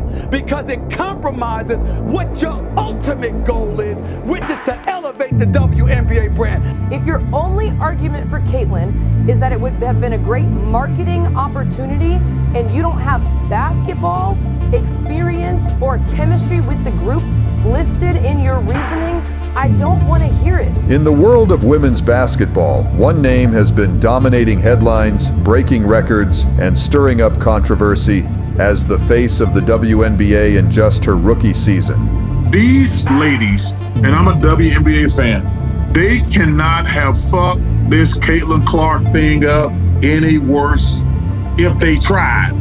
it because it compromises what your ultimate goal is, which is to elevate the WNBA brand. If your only argument for Caitlin is that it would have been a great marketing opportunity and you don't have basketball experience or chemistry with the group listed in your reasoning, I don't want to hear it. In the world of women's basketball, one name has been dominating headlines, breaking records, and stirring up controversy as the face of the WNBA in just her rookie season. These ladies, and I'm a WNBA fan, they cannot have fucked this Caitlin Clark thing up any worse if they tried.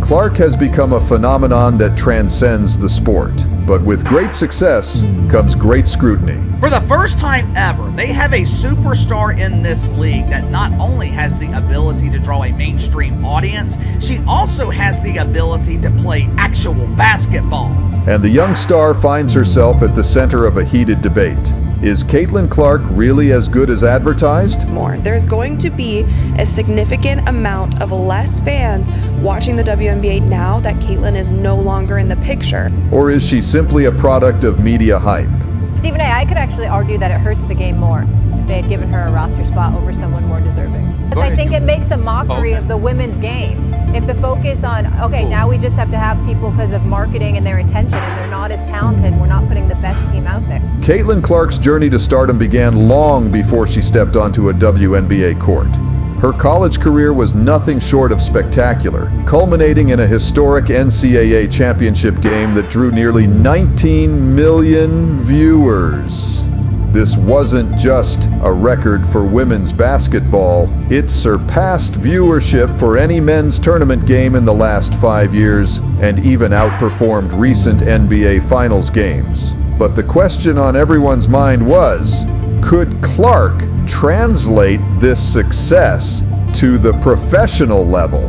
Clark has become a phenomenon that transcends the sport, but with great success comes great scrutiny. For the first time ever, they have a superstar in this league that not only has the ability to draw a mainstream audience, she also has the ability to play actual basketball. And the young star finds herself at the center of a heated debate. Is Caitlin Clark really as good as advertised? There's going to be a significant amount of less fans watching the WNBA now that Caitlin is no longer in the picture. Or is she simply a product of media hype? Stephen A., I could actually argue that it hurts the game more if they had given her a roster spot over someone more deserving. Because I think it makes a mockery of the women's game. If the focus on, now we just have to have people because of marketing and their intention and they're not as talented, we're not putting the best team out there. Caitlin Clark's journey to stardom began long before she stepped onto a WNBA court. Her college career was nothing short of spectacular, culminating in a historic NCAA championship game that drew nearly 19 million viewers. This wasn't just a record for women's basketball, it surpassed viewership for any men's tournament game in the last 5 years and even outperformed recent NBA Finals games. But the question on everyone's mind was, could Clark translate this success to the professional level?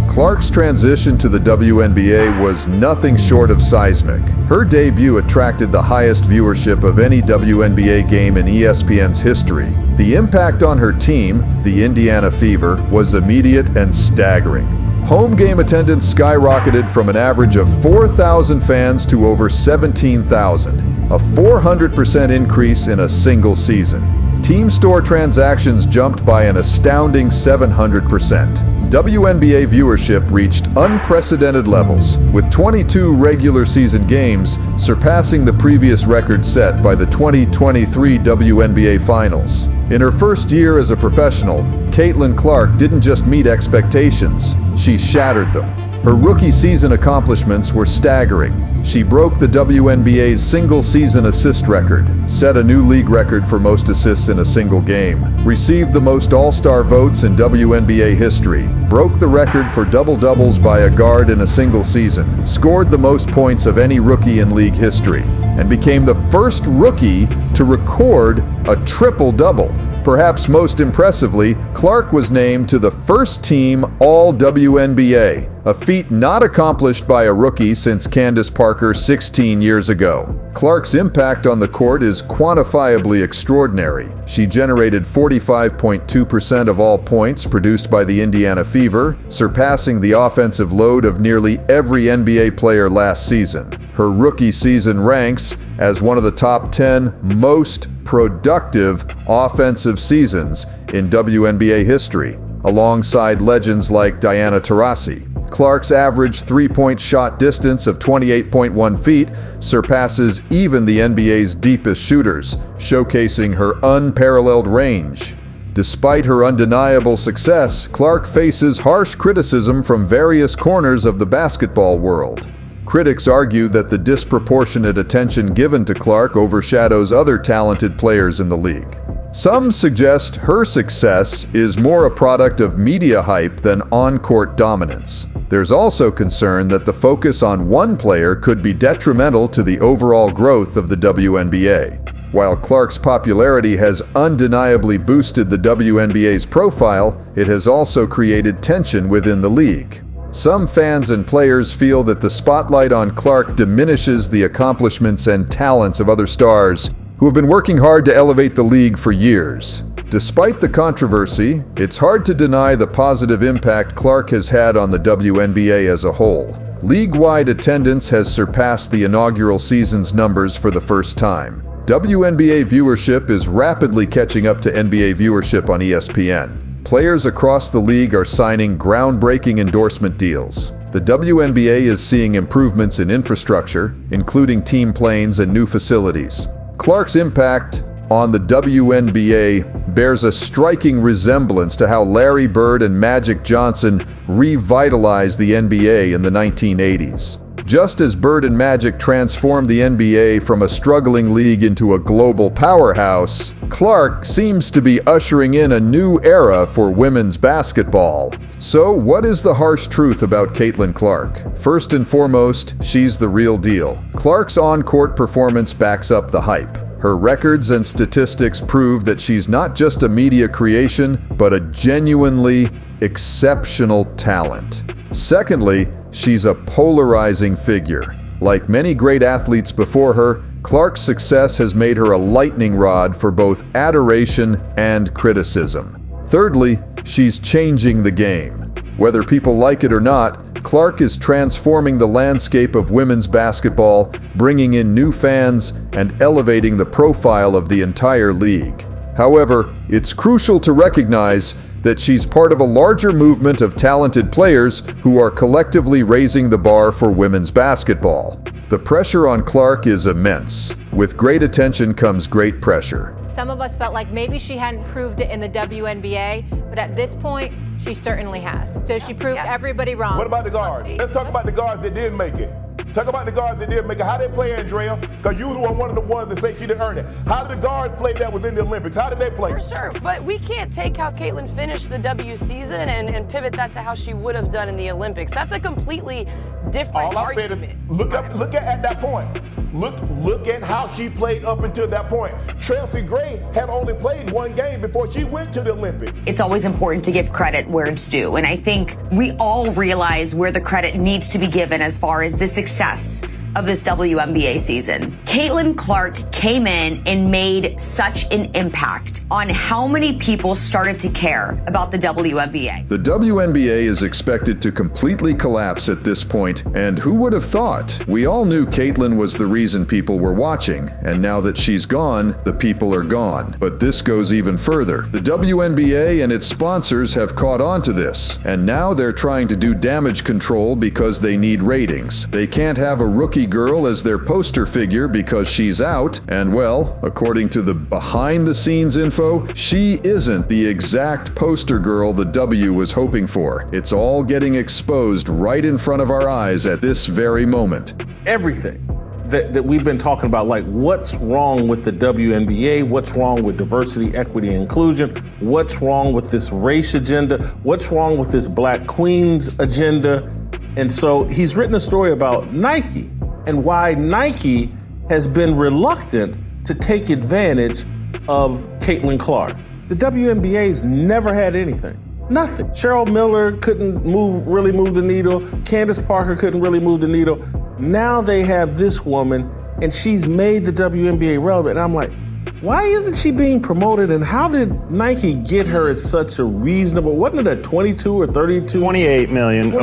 Clark's transition to the WNBA was nothing short of seismic. Her debut attracted the highest viewership of any WNBA game in ESPN's history. The impact on her team, the Indiana Fever, was immediate and staggering. Home game attendance skyrocketed from an average of 4,000 fans to over 17,000, a 400% increase in a single season. Team store transactions jumped by an astounding 700%. WNBA viewership reached unprecedented levels, with 22 regular season games surpassing the previous record set by the 2023 WNBA Finals. In her first year as a professional, Caitlin Clark didn't just meet expectations, she shattered them. Her rookie season accomplishments were staggering. She broke the WNBA's single-season assist record, set a new league record for most assists in a single game, received the most All-Star votes in WNBA history, broke the record for double-doubles by a guard in a single season, scored the most points of any rookie in league history, and became the first rookie to record a triple-double. Perhaps most impressively, Clark was named to the first team All-WNBA, a feat not accomplished by a rookie since Candace Parker 16 years ago. Clark's impact on the court is quantifiably extraordinary. She generated 45.2% of all points produced by the Indiana Fever, surpassing the offensive load of nearly every NBA player last season. Her rookie season ranks as one of the top 10 most productive offensive seasons in WNBA history, alongside legends like Diana Taurasi. Clark's average three-point shot distance of 28.1 feet surpasses even the NBA's deepest shooters, showcasing her unparalleled range. Despite her undeniable success, Clark faces harsh criticism from various corners of the basketball world. Critics argue that the disproportionate attention given to Clark overshadows other talented players in the league. Some suggest her success is more a product of media hype than on-court dominance. There's also concern that the focus on one player could be detrimental to the overall growth of the WNBA. While Clark's popularity has undeniably boosted the WNBA's profile, it has also created tension within the league. Some fans and players feel that the spotlight on Clark diminishes the accomplishments and talents of other stars who have been working hard to elevate the league for years. Despite the controversy, it's hard to deny the positive impact Clark has had on the WNBA as a whole. League-wide attendance has surpassed the inaugural season's numbers for the first time. WNBA viewership is rapidly catching up to NBA viewership on ESPN. Players across the league are signing groundbreaking endorsement deals. The WNBA is seeing improvements in infrastructure, including team planes and new facilities. Clark's impact on the WNBA bears a striking resemblance to how Larry Bird and Magic Johnson revitalized the NBA in the 1980s. Just as Bird and Magic transformed the NBA from a struggling league into a global powerhouse, Clark seems to be ushering in a new era for women's basketball. So, what is the harsh truth about Caitlin Clark? First and foremost, she's the real deal. Clark's on-court performance backs up the hype. Her records and statistics prove that she's not just a media creation, but a genuinely exceptional talent. Secondly, she's a polarizing figure. Like many great athletes before her, Clark's success has made her a lightning rod for both adoration and criticism. Thirdly, she's changing the game. Whether people like it or not, Clark is transforming the landscape of women's basketball, bringing in new fans and elevating the profile of the entire league. However, it's crucial to recognize that she's part of a larger movement of talented players who are collectively raising the bar for women's basketball. The pressure on Clark is immense. With great attention comes great pressure. Some of us felt like maybe she hadn't proved it in the WNBA, but at this point, she certainly has. So she proved everybody wrong. What about the guards? Let's talk about the guards that did make it. Talk about the guards that did make it. How they play, Andrea? Because you were one of the ones that say she didn't earn it. How did the guards play that was in the Olympics? How did they play? For sure, but we can't take how Caitlin finished the W season and pivot that to how she would have done in the Olympics. That's a completely different argument. Look at that point. Look at how she played up until that point. Chelsea Gray had only played one game before she went to the Olympics. It's always important to give credit where it's due, and I think we all realize where the credit needs to be given as far as the success of this WNBA season. Caitlin Clark came in and made such an impact on how many people started to care about the WNBA. The WNBA is expected to completely collapse at this point, and who would have thought? We all knew Caitlin was the reason people were watching, and now that she's gone, the people are gone. But this goes even further. The WNBA and its sponsors have caught on to this, and now they're trying to do damage control because they need ratings. They can't have a rookie girl as their poster figure because she's out, and well, according to the behind-the-scenes info, she isn't the exact poster girl the W was hoping for. It's all getting exposed right in front of our eyes at this very moment. Everything that we've been talking about, like what's wrong with the WNBA, what's wrong with diversity, equity, and inclusion, what's wrong with this race agenda, what's wrong with this Black Queens agenda. And so he's written a story about Nike and why Nike has been reluctant to take advantage of Caitlin Clark. The WNBA's never had anything. Nothing. Cheryl Miller couldn't really move the needle. Candace Parker couldn't really move the needle. Now they have this woman, and she's made the WNBA relevant. And I'm like, why isn't she being promoted? And how did Nike get her at such a reasonable, wasn't it a 22 or 32? $28 million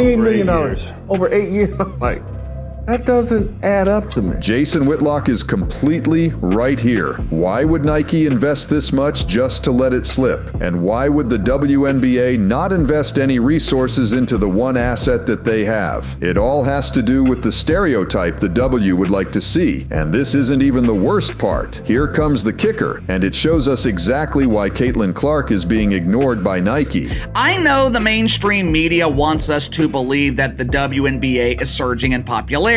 over 8 years. I'm like, that doesn't add up to me. Jason Whitlock is completely right here. Why would Nike invest this much just to let it slip? And why would the WNBA not invest any resources into the one asset that they have? It all has to do with the stereotype the W would like to see. And this isn't even the worst part. Here comes the kicker, and it shows us exactly why Caitlin Clark is being ignored by Nike. I know the mainstream media wants us to believe that the WNBA is surging in popularity.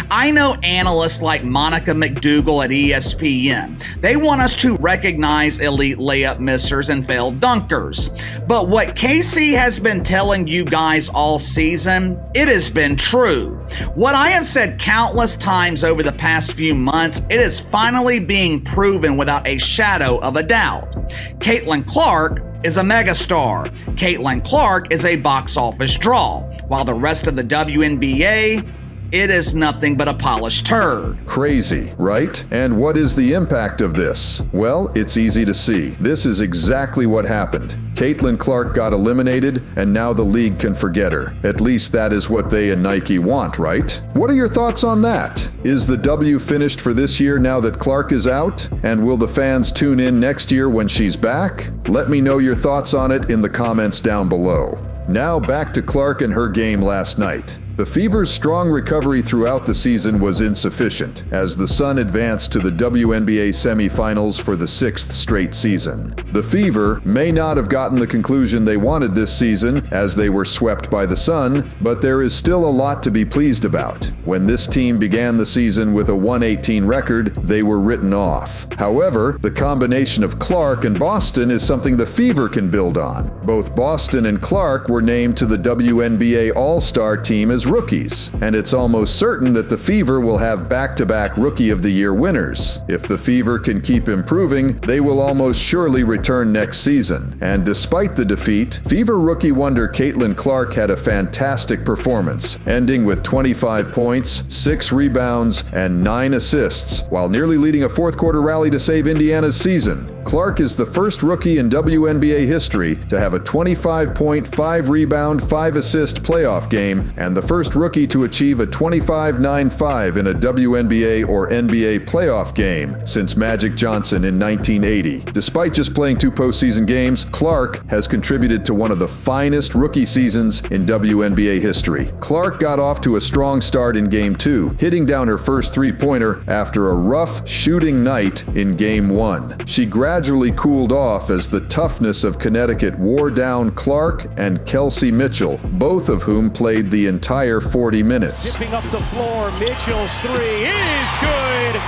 I know analysts like Monica McDougal at ESPN. They want us to recognize elite layup missers and failed dunkers. But what Casey has been telling you guys all season, it has been true. What I have said countless times over the past few months, it is finally being proven without a shadow of a doubt. Caitlin Clark is a megastar. Caitlin Clark is a box office draw, while the rest of the WNBA, it is nothing but a polished turd. Crazy, right? And what is the impact of this? Well, it's easy to see. This is exactly what happened. Caitlin Clark got eliminated, and now the league can forget her. At least that is what they and Nike want, right? What are your thoughts on that? Is the W finished for this year now that Clark is out? And will the fans tune in next year when she's back? Let me know your thoughts on it in the comments down below. Now back to Clark and her game last night. The Fever's strong recovery throughout the season was insufficient, as the Sun advanced to the WNBA semifinals for the 6th straight season. The Fever may not have gotten the conclusion they wanted this season, as they were swept by the Sun, but there is still a lot to be pleased about. When this team began the season with a 1-18 record, they were written off. However, the combination of Clark and Boston is something the Fever can build on. Both Boston and Clark were named to the WNBA All-Star team as rookies, and it's almost certain that the Fever will have back-to-back Rookie of the Year winners. If the Fever can keep improving, they will almost surely return next season. And despite the defeat, Fever rookie wonder Caitlin Clark had a fantastic performance, ending with 25 points, 6 rebounds, and 9 assists, while nearly leading a fourth-quarter rally to save Indiana's season. Clark is the first rookie in WNBA history to have a 25-point, 5-rebound, 5-assist playoff game, and the first rookie to achieve a 25-9-5 in a WNBA or NBA playoff game since Magic Johnson in 1980. Despite just playing 2 postseason games, Clark has contributed to one of the finest rookie seasons in WNBA history. Clark got off to a strong start in Game 2, hitting down her first three-pointer after a rough shooting night in Game 1. She gradually cooled off as the toughness of Connecticut wore down Clark and Kelsey Mitchell, both of whom played the entire 40 minutes. Tipping up the floor, Mitchell's three is good!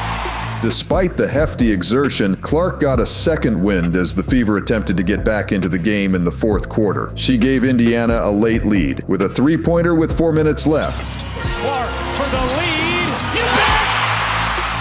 Despite the hefty exertion, Clark got a second wind as the Fever attempted to get back into the game in the fourth quarter. She gave Indiana a late lead with a three-pointer with 4 minutes left. Clark for the lead!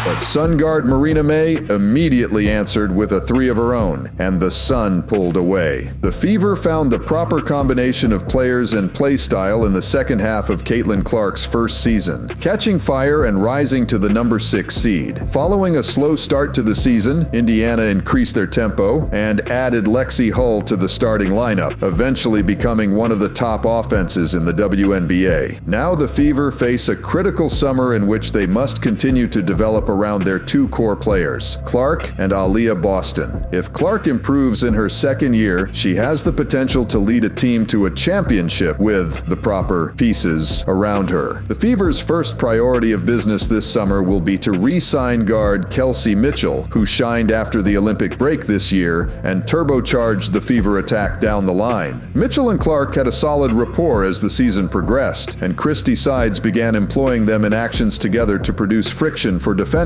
But Sun guard Marina May immediately answered with a three of her own, and the Sun pulled away. The Fever found the proper combination of players and play style in the second half of Caitlin Clark's first season, catching fire and rising to the number 6 seed. Following a slow start to the season, Indiana increased their tempo and added Lexi Hull to the starting lineup, eventually becoming one of the top offenses in the WNBA. Now the Fever face a critical summer in which they must continue to develop around their 2 core players, Clark and Aaliyah Boston. If Clark improves in her second year, she has the potential to lead a team to a championship with the proper pieces around her. The Fever's first priority of business this summer will be to re-sign guard Kelsey Mitchell, who shined after the Olympic break this year, and turbocharged the Fever attack down the line. Mitchell and Clark had a solid rapport as the season progressed, and Christy Sides began employing them in actions together to produce friction for defenders.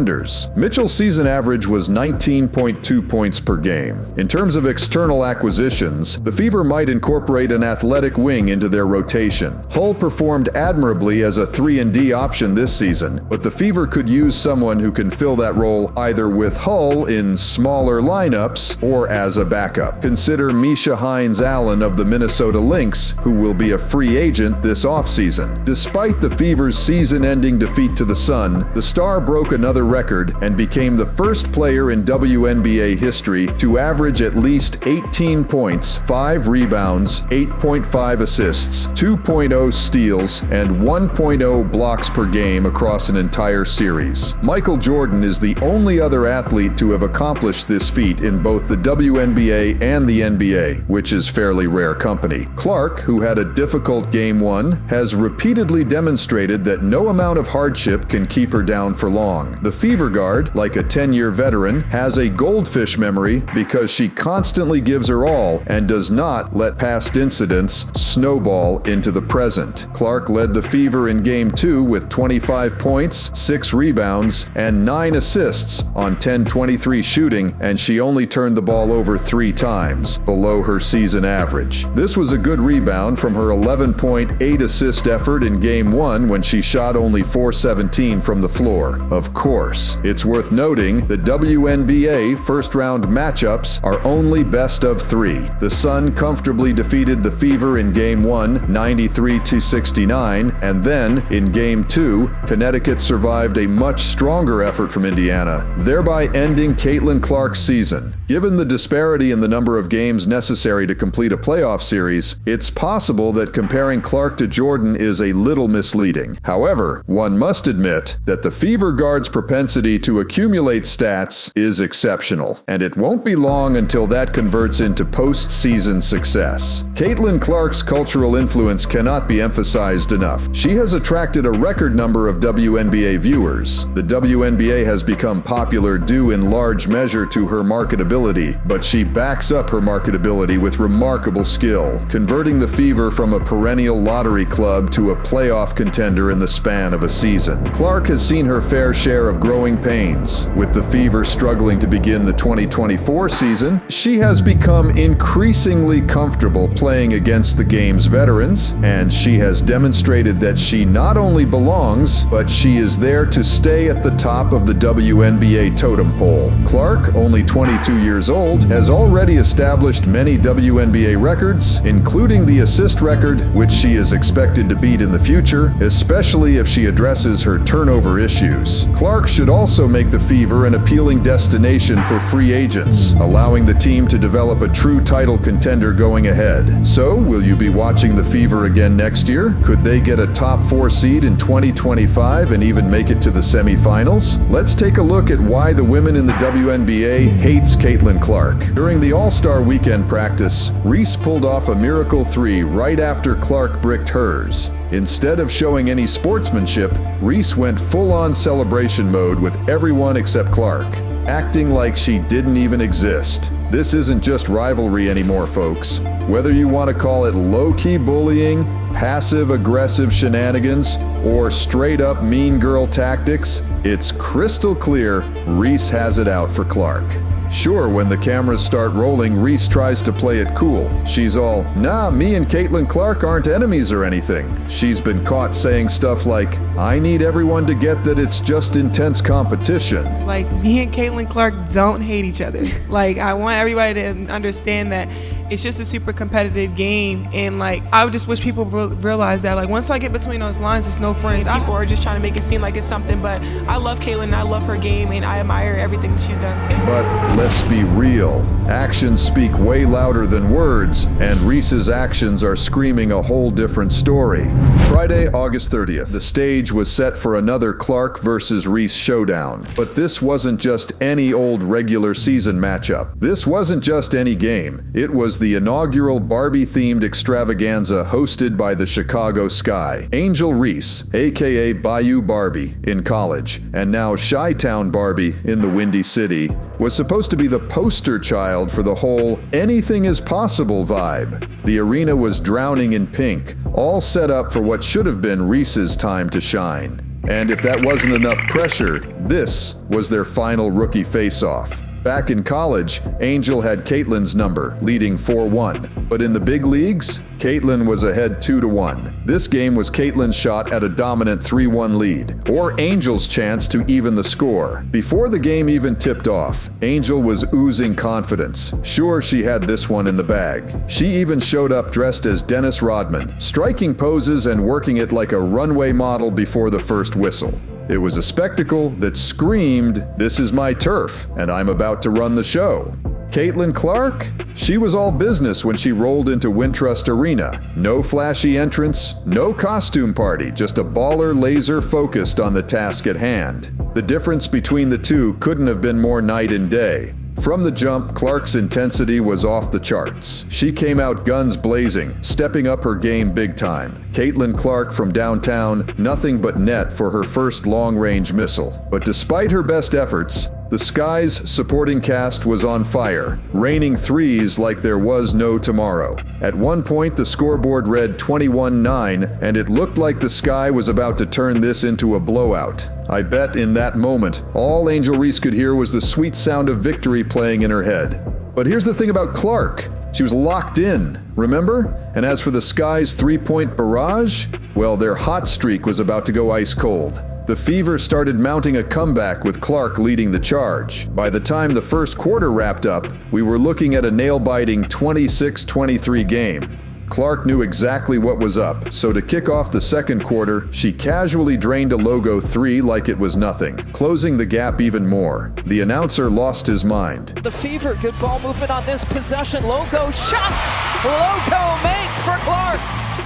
Mitchell's season average was 19.2 points per game. In terms of external acquisitions, the Fever might incorporate an athletic wing into their rotation. Hull performed admirably as a 3-and-D option this season, but the Fever could use someone who can fill that role either with Hull in smaller lineups or as a backup. Consider Misha Hines-Allen of the Minnesota Lynx, who will be a free agent this offseason. Despite the Fever's season-ending defeat to the Sun, the Star broke another record and became the first player in WNBA history to average at least 18 points, 5 rebounds, 8.5 assists, 2.0 steals, and 1.0 blocks per game across an entire series. Michael Jordan is the only other athlete to have accomplished this feat in both the WNBA and the NBA, which is fairly rare company. Clark, who had a difficult Game 1, has repeatedly demonstrated that no amount of hardship can keep her down for long. The Fever guard, like a 10-year veteran, has a goldfish memory because she constantly gives her all and does not let past incidents snowball into the present. Clark led the Fever in Game 2 with 25 points, 6 rebounds, and 9 assists on 10-23 shooting, and she only turned the ball over 3 times, below her season average. This was a good rebound from her 11-point, 8-assist effort in Game 1 when she shot only 4-17 from the floor. Of course, course. It's worth noting that WNBA first-round matchups are only best of 3. The Sun comfortably defeated the Fever in Game 1, 93-69, and then, in Game 2, Connecticut survived a much stronger effort from Indiana, thereby ending Caitlin Clark's season. Given the disparity in the number of games necessary to complete a playoff series, it's possible that comparing Clark to Jordan is a little misleading. However, one must admit that the Fever guard's propensity to accumulate stats is exceptional, and it won't be long until that converts into postseason success. Caitlin Clark's cultural influence cannot be emphasized enough. She has attracted a record number of WNBA viewers. The WNBA has become popular due in large measure to her marketability, but she backs up her marketability with remarkable skill, converting the Fever from a perennial lottery club to a playoff contender in the span of a season. Clark has seen her fair share of growing pains. With the Fever struggling to begin the 2024 season, she has become increasingly comfortable playing against the game's veterans, and she has demonstrated that she not only belongs, but she is there to stay at the top of the WNBA totem pole. Clark, only 22 years old, has already established many WNBA records, including the assist record, which she is expected to beat in the future, especially if she addresses her turnover issues. Clark should also make the Fever an appealing destination for free agents, allowing the team to develop a true title contender going ahead. So, will you be watching the Fever again next year? Could they get a top 4 seed in 2025 and even make it to the semifinals? Let's take a look at why the women in the WNBA hates Caitlin Clark. During the All-Star Weekend practice, Reese pulled off a miracle 3 right after Clark bricked hers. Instead of showing any sportsmanship, Reese went full-on celebration mode with everyone except Clark, acting like she didn't even exist. This isn't just rivalry anymore, folks. Whether you want to call it low-key bullying, passive-aggressive shenanigans, or straight-up mean girl tactics, it's crystal clear Reese has it out for Clark. Sure, when the cameras start rolling, Reese tries to play it cool. She's all, nah, me and Caitlin Clark aren't enemies or anything. She's been caught saying stuff like, I need everyone to get that it's just intense competition. Like, me and Caitlin Clark don't hate each other. Like, I want everybody to understand that it's just a super competitive game, and like, I would just wish people realize that, like, once I get between those lines, it's no friends. People are just trying to make it seem like it's something, but I love Caitlin, and I love her game, and I admire everything that she's done. But let's be real. Actions speak way louder than words, and Reese's actions are screaming a whole different story. Friday, August 30th, the stage was set for another Clark versus Reese showdown. But this wasn't just any old regular season matchup. This wasn't just any game. It was the inaugural Barbie-themed extravaganza hosted by the Chicago Sky. Angel Reese, aka Bayou Barbie, in college, and now Chi-Town Barbie in the Windy City, was supposed to be the poster child for the whole anything is possible vibe. The arena was drowning in pink, all set up for what should have been Reese's time to shine. And if that wasn't enough pressure, this was their final rookie face-off. Back in college, Angel had Caitlin's number, leading 4-1. But in the big leagues, Caitlin was ahead 2-1. This game was Caitlin's shot at a dominant 3-1 lead, or Angel's chance to even the score. Before the game even tipped off, Angel was oozing confidence. Sure, she had this one in the bag. She even showed up dressed as Dennis Rodman, striking poses and working it like a runway model before the first whistle. It was a spectacle that screamed, "This is my turf, and I'm about to run the show." Caitlin Clark? She was all business when she rolled into Wintrust Arena. No flashy entrance, no costume party, just a baller laser focused on the task at hand. The difference between the two couldn't have been more night and day. From the jump, Clark's intensity was off the charts. She came out guns blazing, stepping up her game big time. Caitlin Clark from downtown, nothing but net for her first long-range missile. But despite her best efforts, the Sky's supporting cast was on fire, raining threes like there was no tomorrow. At one point, the scoreboard read 21-9, and it looked like the Sky was about to turn this into a blowout. I bet in that moment, all Angel Reese could hear was the sweet sound of victory playing in her head. But here's the thing about Clark. She was locked in, remember? And as for the Sky's three-point barrage, well, their hot streak was about to go ice cold. the Fever started mounting a comeback with Clark leading the charge. By the time the first quarter wrapped up, we were looking at a nail-biting 26-23 game. Clark knew exactly what was up, so to kick off the second quarter, she casually drained a logo 3 like it was nothing, closing the gap even more. The announcer lost his mind. The Fever, good ball movement on this possession. Logo shot! Logo make for Clark!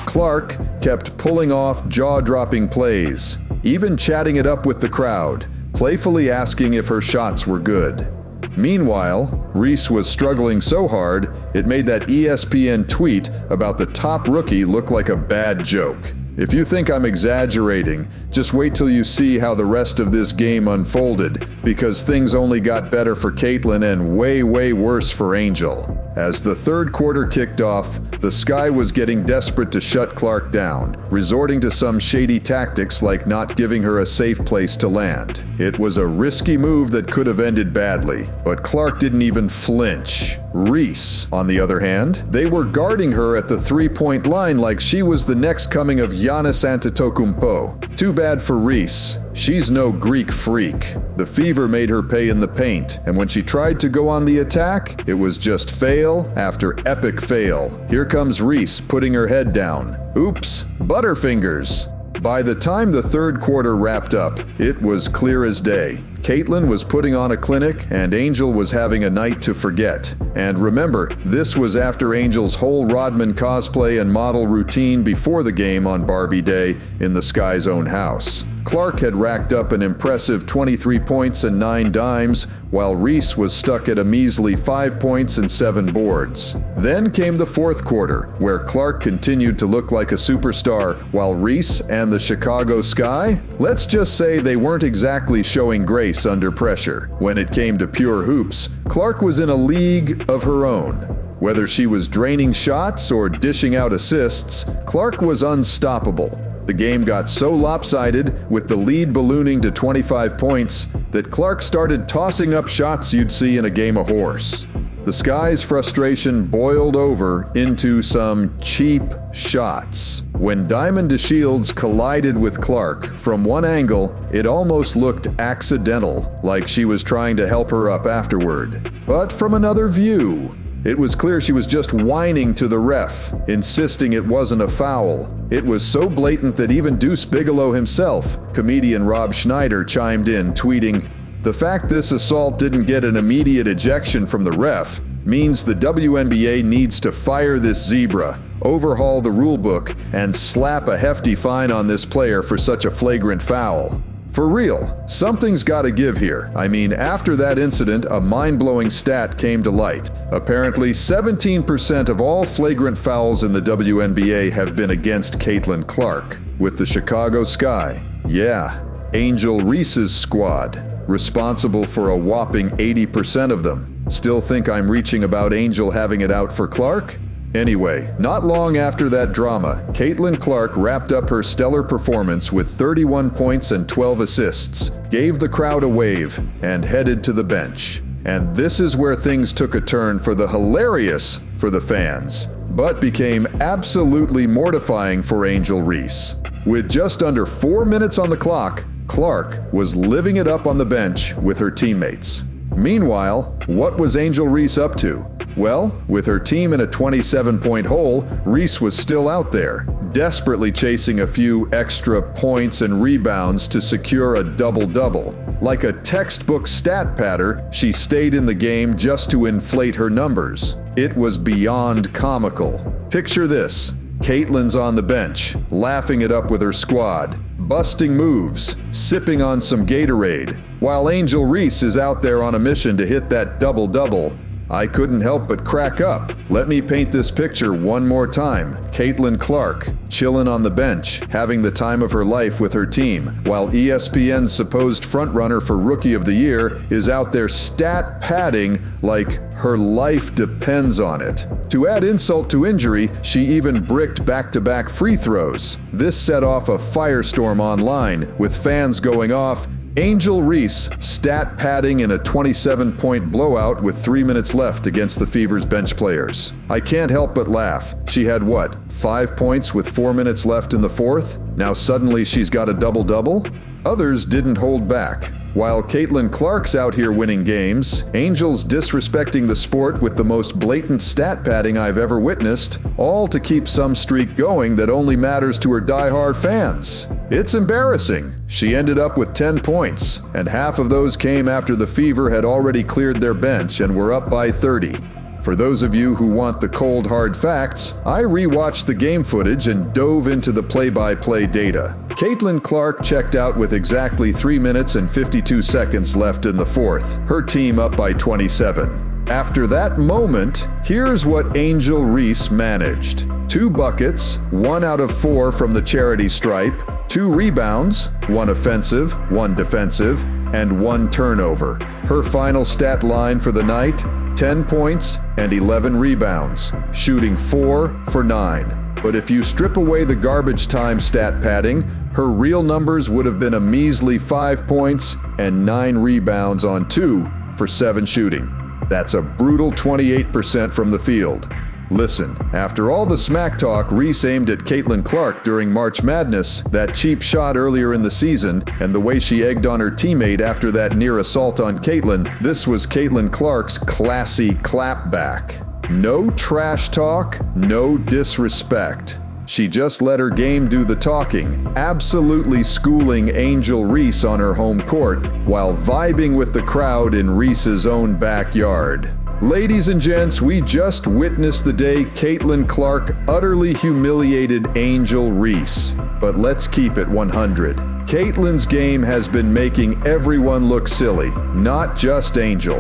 Clark kept pulling off jaw-dropping plays, even chatting it up with the crowd, playfully asking if her shots were good. Meanwhile, Reese was struggling so hard, it made that ESPN tweet about the top rookie look like a bad joke. If you think I'm exaggerating, just wait till you see how the rest of this game unfolded, because things only got better for Caitlin and way worse for Angel. As the third quarter kicked off, the Sky was getting desperate to shut Clark down, resorting to some shady tactics like not giving her a safe place to land. It was a risky move that could have ended badly, but Clark didn't even flinch. Reese, on the other hand, they were guarding her at the three-point line like she was the next coming of Giannis Antetokounmpo. Too bad for Reese. She's no Greek freak. The Fever made her pay in the paint, and when she tried to go on the attack, it was just fail after epic fail. Here comes Reese putting her head down. Oops, Butterfingers. By the time the third quarter wrapped up, it was clear as day. Caitlin was putting on a clinic, and Angel was having a night to forget. And remember, this was after Angel's whole Rodman cosplay and model routine before the game on Barbie Day in the Sky's own house. Clark had racked up an impressive 23 points and 9 dimes, while Reese was stuck at a measly 5 points and 7 boards. Then came the fourth quarter, where Clark continued to look like a superstar, while Reese and the Chicago Sky, let's just say they weren't exactly showing grace under pressure. When it came to pure hoops, Clark was in a league of her own. Whether she was draining shots or dishing out assists, Clark was unstoppable. The game got so lopsided, with the lead ballooning to 25 points, that Clark started tossing up shots you'd see in a game of horse. The Sky's frustration boiled over into some cheap shots. When Diamond DeShields collided with Clark, from one angle, it almost looked accidental, like she was trying to help her up afterward. But from another view, it was clear she was just whining to the ref, insisting it wasn't a foul. It was so blatant that even Deuce Bigalow himself, comedian Rob Schneider, chimed in, tweeting, "The fact this assault didn't get an immediate ejection from the ref means the WNBA needs to fire this zebra, overhaul the rulebook, and slap a hefty fine on this player for such a flagrant foul." For real, something's gotta give here. I mean, after that incident, a mind-blowing stat came to light. Apparently, 17% of all flagrant fouls in the WNBA have been against Caitlin Clark. With the Chicago Sky, yeah, Angel Reese's squad, responsible for a whopping 80% of them. Still think I'm reaching about Angel having it out for Clark? Anyway, not long after that drama, Caitlin Clark wrapped up her stellar performance with 31 points and 12 assists, gave the crowd a wave, and headed to the bench. And this is where things took a turn for the hilarious for the fans, but became absolutely mortifying for Angel Reese. With just under 4 minutes on the clock, Clark was living it up on the bench with her teammates. Meanwhile, what was Angel Reese up to? Well, with her team in a 27-point hole, Reese was still out there, desperately chasing a few extra points and rebounds to secure a double-double. Like a textbook stat patter, she stayed in the game just to inflate her numbers. It was beyond comical. Picture this. Caitlin's on the bench, laughing it up with her squad, busting moves, sipping on some Gatorade, while Angel Reese is out there on a mission to hit that double-double. I couldn't help but crack up. Let me paint this picture one more time. Caitlin Clark, chillin' on the bench, having the time of her life with her team, while ESPN's supposed frontrunner for Rookie of the Year is out there stat padding like her life depends on it. To add insult to injury, she even bricked back-to-back free throws. This set off a firestorm online, with fans going off, Angel Reese stat padding in a 27-point blowout with 3 minutes left against the Fever's bench players. I can't help but laugh. She had what, 5 points with 4 minutes left in the fourth? Now suddenly she's got a double-double? Others didn't hold back. While Caitlin Clark's out here winning games, Angel's disrespecting the sport with the most blatant stat padding I've ever witnessed, all to keep some streak going that only matters to her diehard fans. It's embarrassing. She ended up with 10 points, and half of those came after the Fever had already cleared their bench and were up by 30. For those of you who want the cold hard facts, I rewatched the game footage and dove into the play-by-play data. Caitlin Clark checked out with exactly 3 minutes and 52 seconds left in the fourth, her team up by 27. After that moment, here's what Angel Reese managed. 2 buckets, 1 out of 4 from the charity stripe, 2 rebounds, 1 offensive, 1 defensive, and 1 turnover. Her final stat line for the night, 10 points and 11 rebounds, shooting 4 for 9. But if you strip away the garbage time stat padding, her real numbers would have been a measly 5 points and 9 rebounds on 2 for 7 shooting. That's a brutal 28% from the field. Listen, after all the smack talk Reese aimed at Caitlin Clark during March Madness, that cheap shot earlier in the season, and the way she egged on her teammate after that near assault on Caitlin, this was Caitlin Clark's classy clapback. No trash talk, no disrespect. She just let her game do the talking, absolutely schooling Angel Reese on her home court, while vibing with the crowd in Reese's own backyard. Ladies and gents, we just witnessed the day Caitlin Clark utterly humiliated Angel Reese. But let's keep it 100. Caitlin's game has been making everyone look silly, not just Angel.